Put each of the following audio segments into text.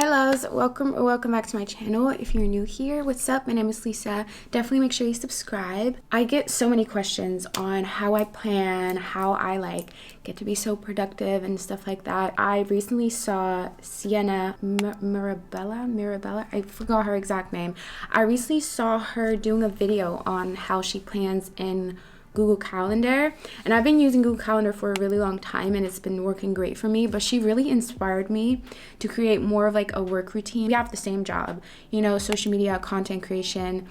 Hi loves, welcome back to my channel. If you're new here, what's up? My name is Lisa. Definitely make sure you subscribe. I get so many questions on how I plan, how I get to be so productive and stuff like that. I recently saw Sienna Mirabella, I forgot her exact name. I recently saw her doing a video on how she plans in Google Calendar, and I've been using Google Calendar for a really long time and it's been working great for me, but she really inspired me to create more of like a work routine. We have the same job, you know, social media, content creation,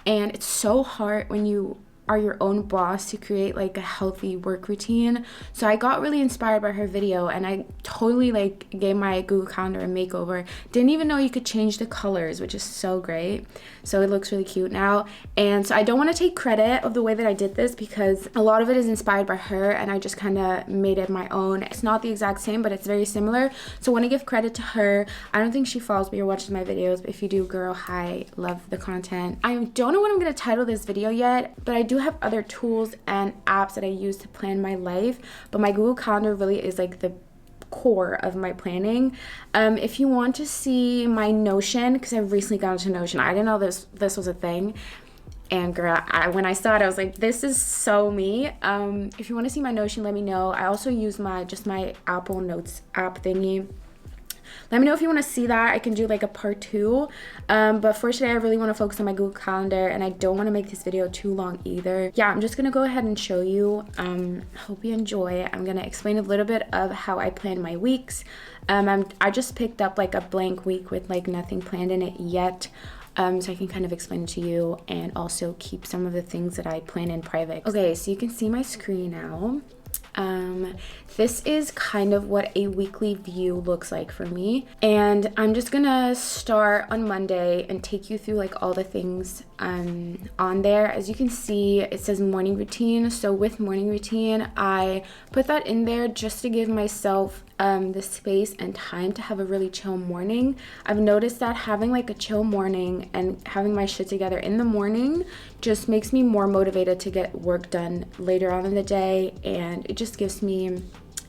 and it's so hard when you are your own boss to create like a healthy work routine. So I got really inspired by her video and I totally gave my Google Calendar a makeover. Didn't even know you could change the colors, which is so great. So it looks really cute now. And so I don't want to take credit of the way that I did this because a lot of it is inspired by her and I just kind of made it my own. It's not the exact same, but it's very similar. So I want to give credit to her. I don't think she follows me or watches my videos, but if you do, girl, hi, love the content. I don't know what I'm going to title this video yet, but I do have other tools and apps that I use to plan my life, but my Google Calendar really is like the core of my planning. If you want to see my Notion, because I've recently gotten to Notion, I didn't know this was a thing, and girl, when I saw it I was like, this is so me. If you want to see my Notion, let me know. I also use my Apple Notes app thingy. Let me know if you want to see that. I can do like a part 2. But for today, I really want to focus on my Google Calendar and I don't want to make this video too long either. Yeah, I'm just going to go ahead and show you. Hope you enjoy. I'm going to explain a little bit of how I plan my weeks. I just picked up like a blank week with like nothing planned in it yet. So I can kind of explain it to you and also keep some of the things that I plan in private. Okay, so you can see my screen now. This is kind of what a weekly view looks like for me, and I'm just gonna start on Monday and take you through like all the things on there. As you can see, it says morning routine. So with morning routine, I put that in there just to give myself the space and time to have a really chill morning. I've noticed that having like a chill morning and having my shit together in the morning just makes me more motivated to get work done later on in the day, and it just gives me,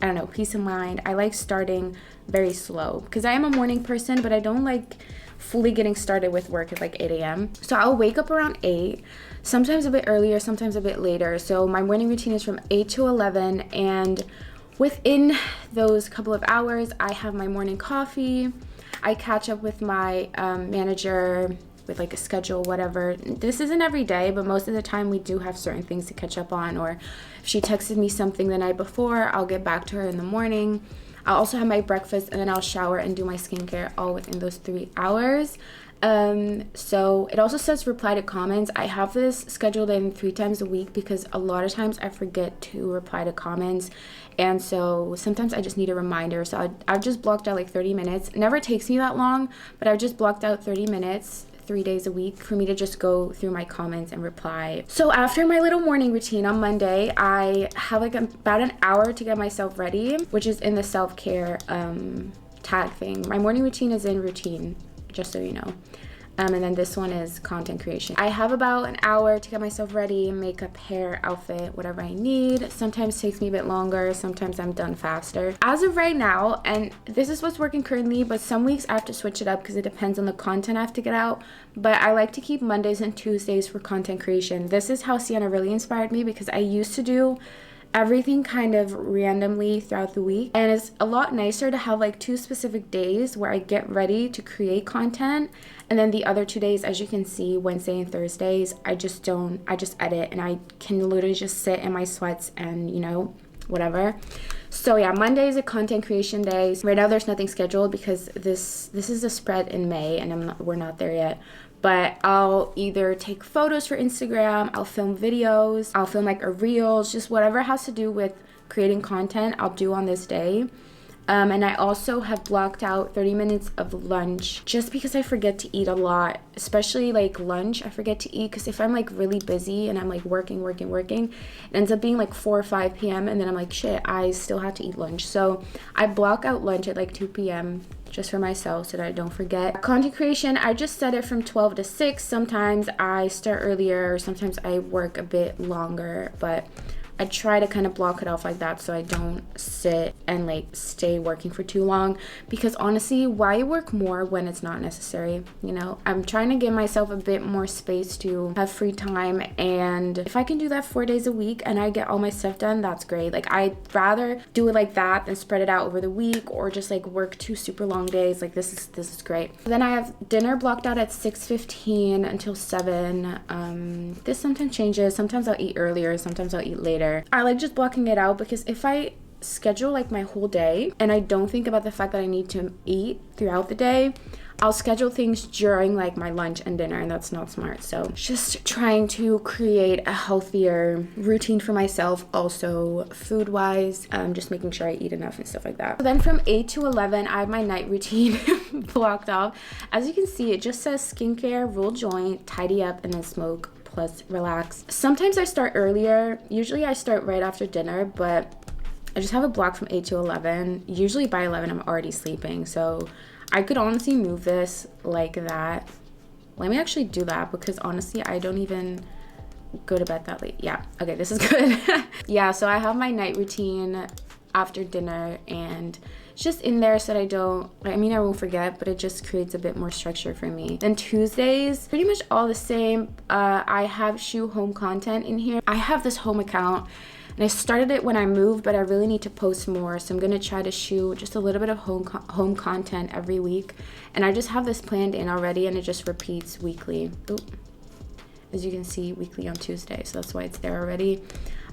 I don't know, peace of mind. I like starting very slow because I am a morning person, but I don't like fully getting started with work at like 8 a.m. So I'll wake up around 8, sometimes a bit earlier, sometimes a bit later. So my morning routine is from 8 to 11, and within those couple of hours, I have my morning coffee. I catch up with my manager with like a schedule, whatever. This isn't every day, but most of the time we do have certain things to catch up on, or if she texted me something the night before, I'll get back to her in the morning. I'll also have my breakfast and then I'll shower and do my skincare all within those 3 hours. So it also says reply to comments. I have this scheduled in 3 times a week because a lot of times I forget to reply to comments, and so sometimes I just need a reminder. So I've just blocked out like 30 minutes. It never takes me that long, but I've just blocked out 30 minutes 3 days a week for me to just go through my comments and reply. So after my little morning routine on Monday, I have like about an hour to get myself ready, which is in the self-care tag thing. My morning routine is in routine, just so you know. And then this one is content creation. I have about an hour to get myself ready, makeup, hair, outfit, whatever I need. Sometimes takes me a bit longer, sometimes I'm done faster. As of right now, and this is what's working currently, but some weeks I have to switch it up because it depends on the content I have to get out. But I like to keep Mondays and Tuesdays for content creation. This is how Sienna really inspired me because I used to do everything kind of randomly throughout the week, and it's a lot nicer to have like 2 specific days where I get ready to create content, and then the other 2 days, as you can see, Wednesday and Thursdays, I just edit and I can literally just sit in my sweats and, you know, whatever. So yeah, Monday is a content creation day. Right now there's nothing scheduled because this is a spread in May and we're not there yet. But I'll either take photos for Instagram, I'll film videos, I'll film like a reels, just whatever has to do with creating content, I'll do on this day. And I also have blocked out 30 minutes of lunch just because I forget to eat a lot, especially like lunch. I forget to eat because if I'm like really busy and I'm like working, it ends up being like 4 or 5 p.m. and then I'm like, shit, I still have to eat lunch. So I block out lunch at like 2 p.m. just for myself so that I don't forget. Content creation, I just set it from 12 to 6. Sometimes I start earlier, sometimes I work a bit longer, but I try to kind of block it off like that so I don't sit and like stay working for too long, because honestly, why work more when it's not necessary? You know, I'm trying to give myself a bit more space to have free time, and if I can do that 4 days a week and I get all my stuff done, that's great. Like, I'd rather do it like that than spread it out over the week or just like work 2 super long days. Like, this is great. Then I have dinner blocked out at 6:15 until 7. This sometimes changes. Sometimes I'll eat earlier, sometimes I'll eat later. I like just blocking it out, because if I schedule like my whole day and I don't think about the fact that I need to eat throughout the day, I'll schedule things during like my lunch and dinner, and that's not smart. So just trying to create a healthier routine for myself, also food wise, just making sure I eat enough and stuff like that. So then from 8 to 11, I have my night routine blocked off. As you can see, it just says skincare, roll joint, tidy up, and then smoke plus relax. Sometimes I start earlier. Usually I start right after dinner, but I just have a block from 8 to 11. Usually by 11 I'm already sleeping, so I could honestly move this like that. Let me actually do that, because honestly I don't even go to bed that late. Yeah, okay, this is good. Yeah, so I have my night routine after dinner, and it's just in there so that I won't forget, but it just creates a bit more structure for me. Then Tuesdays, pretty much all the same. I have shoe home content in here. I have this home account, and I started it when I moved, but I really need to post more. So I'm gonna try to shoot just a little bit of home content every week. And I just have this planned in already, and it just repeats weekly. Ooh. As you can see, weekly on Tuesday. So that's why it's there already.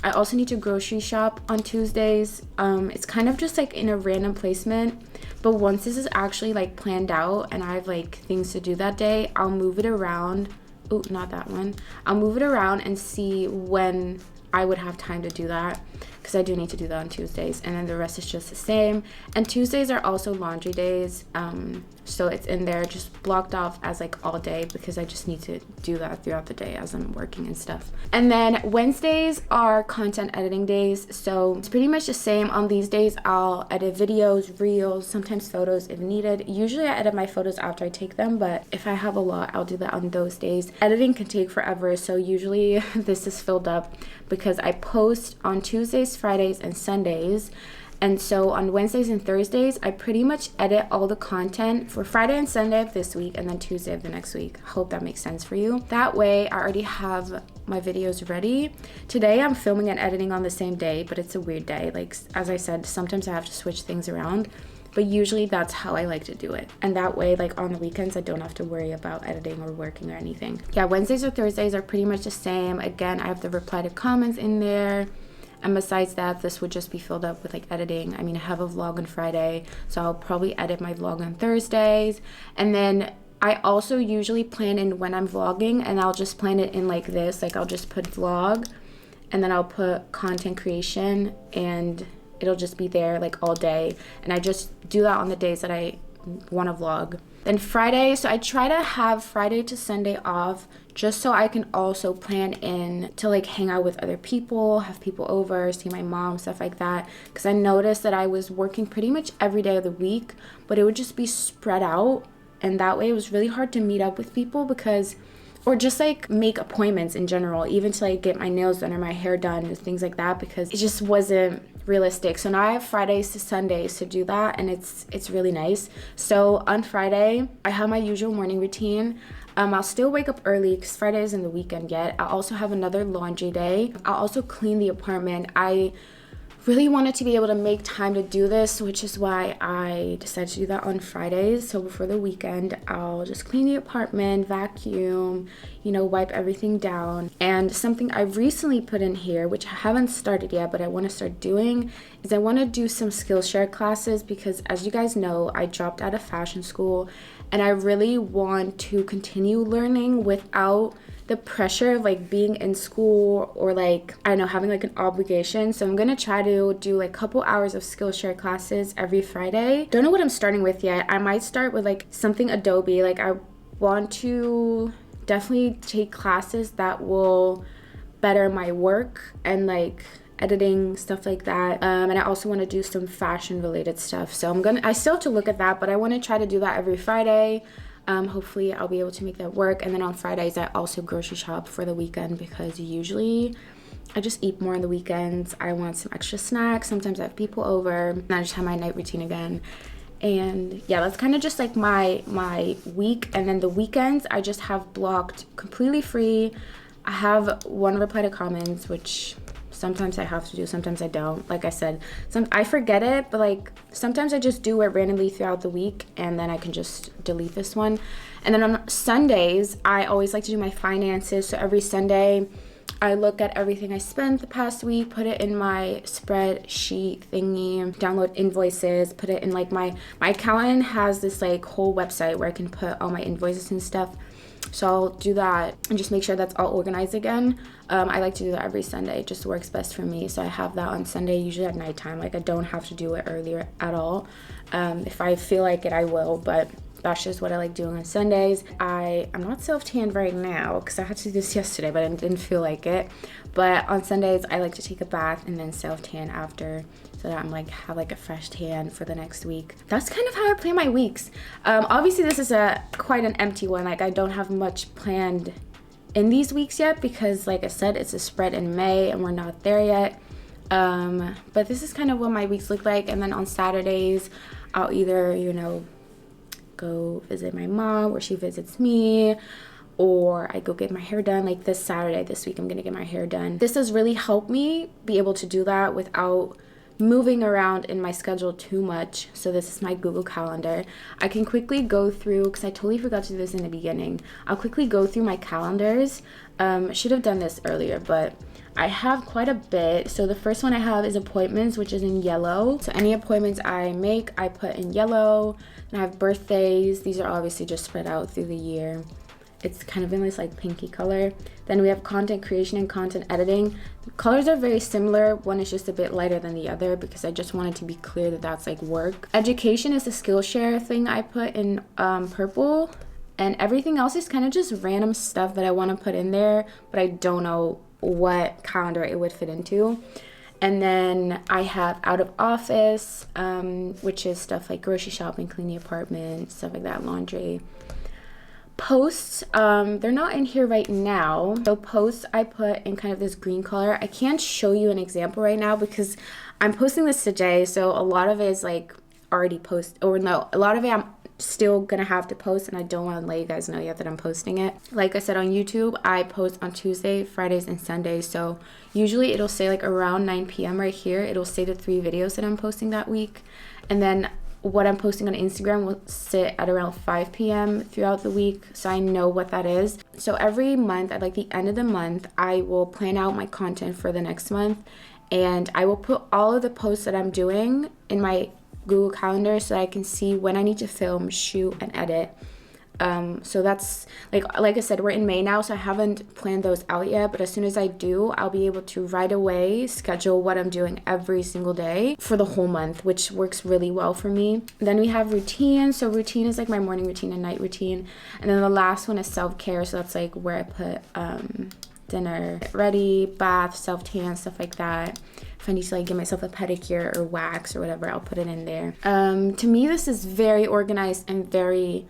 I also need to grocery shop on Tuesdays. It's kind of just like in a random placement. But once this is actually like planned out and I have like things to do that day, I'll move it around. Oh, not that one. I'll move it around and see when I would have time to do that, because I do need to do that on Tuesdays, and then the rest is just the same. And Tuesdays are also laundry days, so it's in there just blocked off as like all day, because I just need to do that throughout the day as I'm working and stuff. And then Wednesdays are content editing days, so it's pretty much the same. On these days I'll edit videos, reels, sometimes photos if needed. Usually I edit my photos after I take them, but if I have a lot, I'll do that on those days. Editing can take forever, so usually this is filled up because I post on Tuesdays, Fridays, and Sundays. And so on Wednesdays and Thursdays, I pretty much edit all the content for Friday and Sunday of this week, and then Tuesday of the next week. Hope that makes sense for you. That way, I already have my videos ready. Today, I'm filming and editing on the same day, but it's a weird day. Like, as I said, sometimes I have to switch things around, but usually that's how I like to do it. And that way, like on the weekends, I don't have to worry about editing or working or anything. Yeah, Wednesdays or Thursdays are pretty much the same. Again, I have the reply to comments in there. And besides that, this would just be filled up with like editing. I mean, I have a vlog on Friday, so I'll probably edit my vlog on Thursdays. And then I also usually plan in when I'm vlogging, and I'll just plan it in like this. Like, I'll just put vlog, and then I'll put content creation, and it'll just be there like all day. And I just do that on the days that I want to vlog. Then Friday, so I try to have Friday to Sunday off, just so I can also plan in to like hang out with other people, have people over, see my mom, stuff like that. Because I noticed that I was working pretty much every day of the week, but it would just be spread out. And that way it was really hard to meet up with people, because, or just like make appointments in general, even to like get my nails done or my hair done and things like that, because it just wasn't realistic. So now I have Fridays to Sundays to do that, and it's really nice. So on Friday, I have my usual morning routine. I'll still wake up early because Friday isn't the weekend yet. I'll also have another laundry day. I'll also clean the apartment. I really wanted to be able to make time to do this, which is why I decided to do that on Fridays. So before the weekend, I'll just clean the apartment, vacuum, wipe everything down. And something I recently put in here, which I haven't started yet, but I want to start doing, is I want to do some Skillshare classes, because as you guys know, I dropped out of fashion school, and I really want to continue learning without the pressure of like being in school, or like, I don't know, having like an obligation. So I'm gonna try to do like a couple hours of Skillshare classes every Friday. Don't know what I'm starting with yet. I might start with like something Adobe. Like, I want to definitely take classes that will better my work and like editing, stuff like that. And I also want to do some fashion related stuff. So I still have to look at that, but I want to try to do that every Friday. Hopefully I'll be able to make that work. And then on Fridays, I also grocery shop for the weekend, because usually I just eat more on the weekends. I want some extra snacks. Sometimes I have people over, and I just have my night routine again. And yeah, that's kind of just like my week. And then the weekends I just have blocked completely free. I have one reply to comments, which sometimes I have to do, sometimes I don't. Like I said, I forget it, but like sometimes I just do it randomly throughout the week, and then I can just delete this one. And then on Sundays, I always like to do my finances. So every Sunday, I look at everything I spent the past week, put it in my spreadsheet thingy, download invoices, put it in like my accountant has this like whole website where I can put all my invoices and stuff. So I'll do that and just make sure that's all organized again. I like to do that every Sunday. It just works best for me. So I have that on Sunday, usually at nighttime. Like I don't have to do it earlier at all. If I feel like it, I will, but that's just what I like doing on Sundays. I'm not self-tanned right now because I had to do this yesterday, but I didn't feel like it. But on Sundays, I like to take a bath and then self-tan after, so that I'm like have like a fresh tan for the next week. That's kind of how I plan my weeks. Obviously, this is quite an empty one. Like I don't have much planned in these weeks yet because, like I said, it's a spread in May and we're not there yet. But this is kind of what my weeks look like. And then on Saturdays, I'll either, go visit my mom where she visits me, or I go get my hair done. Like this Saturday, this week, I'm gonna get my hair done. This has really helped me be able to do that without moving around in my schedule too much. So this is my Google Calendar. I can quickly go through, because I totally forgot to do this in the beginning. I'll quickly go through my calendars. Should have done this earlier, but I have quite a bit. So the first one I have is appointments, which is in yellow. So any appointments I make, I put in yellow. And I have birthdays. These are obviously just spread out through the year. It's kind of in this like pinky color. Then we have content creation and content editing. The colors are very similar. One is just a bit lighter than the other because I just wanted to be clear that that's like work. Education is the Skillshare thing I put in purple. And everything else is kind of just random stuff that I want to put in there, but I don't know what calendar it would fit into. And then I have out of office, which is stuff like grocery shopping, clean the apartment, stuff like that, laundry. Posts, they're not in here right now. So posts I put in kind of this green color. I can't show you an example right now because I'm posting this today, so a lot of it is like already posted, or no, a lot of it I'm still gonna have to post, and I don't want to let you guys know yet that I'm posting it. Like I said, on YouTube I post on Tuesday, Fridays, and Sundays, so usually it'll say like around 9 p.m. right here. It'll say the 3 videos that I'm posting that week, and then what I'm posting on Instagram will sit at around 5 p.m. throughout the week, so I know what that is. So every month, at like the end of the month, I will plan out my content for the next month, and I will put all of the posts that I'm doing in my Google Calendar so I can see when I need to film, shoot, and edit. So that's like I said, we're in May now, so I haven't planned those out yet, but as soon as I do, I'll be able to right away schedule what I'm doing every single day for the whole month, which works really well for me. Then we have routine. So routine is like my morning routine and night routine, and then the last one is self-care. So that's like where I put dinner ready, bath, self-tan, stuff like that. If I need to like give myself a pedicure or wax or whatever, I'll put it in there. To me, this is very organized and very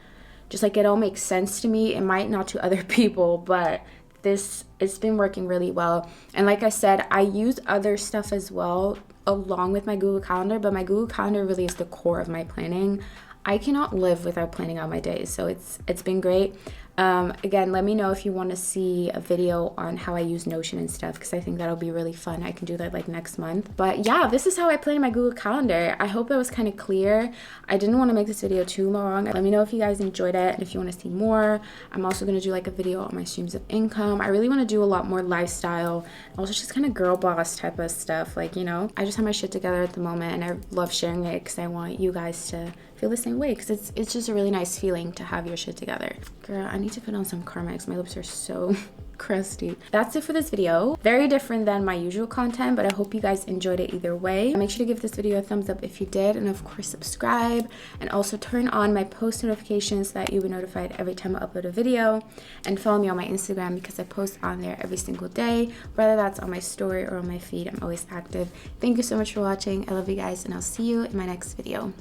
just like it all makes sense to me. It might not to other people, but it's been working really well. And like I said, I use other stuff as well along with my Google Calendar, but my Google Calendar really is the core of my planning. I cannot live without planning out my days, so it's been great. Again, let me know if you want to see a video on how I use Notion and stuff, because I think that'll be really fun. I can do that like next month. But yeah, this is how I plan my Google Calendar. I hope that was kind of clear. I didn't want to make this video too long. Let me know if you guys enjoyed it and if you want to see more. I'm also going to do like a video on my streams of income. I really want to do a lot more lifestyle, also just kind of girl boss type of stuff. Like, I just have my shit together at the moment, and I love sharing it because I want you guys to feel the same way, because it's just a really nice feeling to have your shit together. Girl, I need to put on some Carmex. My lips are so crusty. That's it for this video. Very different than my usual content, but I hope you guys enjoyed it either way. Make sure to give this video a thumbs up if you did, and of course subscribe, and also turn on my post notifications so that you'll be notified every time I upload a video, and follow me on my Instagram because I post on there every single day, whether that's on my story or on my feed. I'm always active. Thank you so much for watching. I love you guys, and I'll see you in my next video.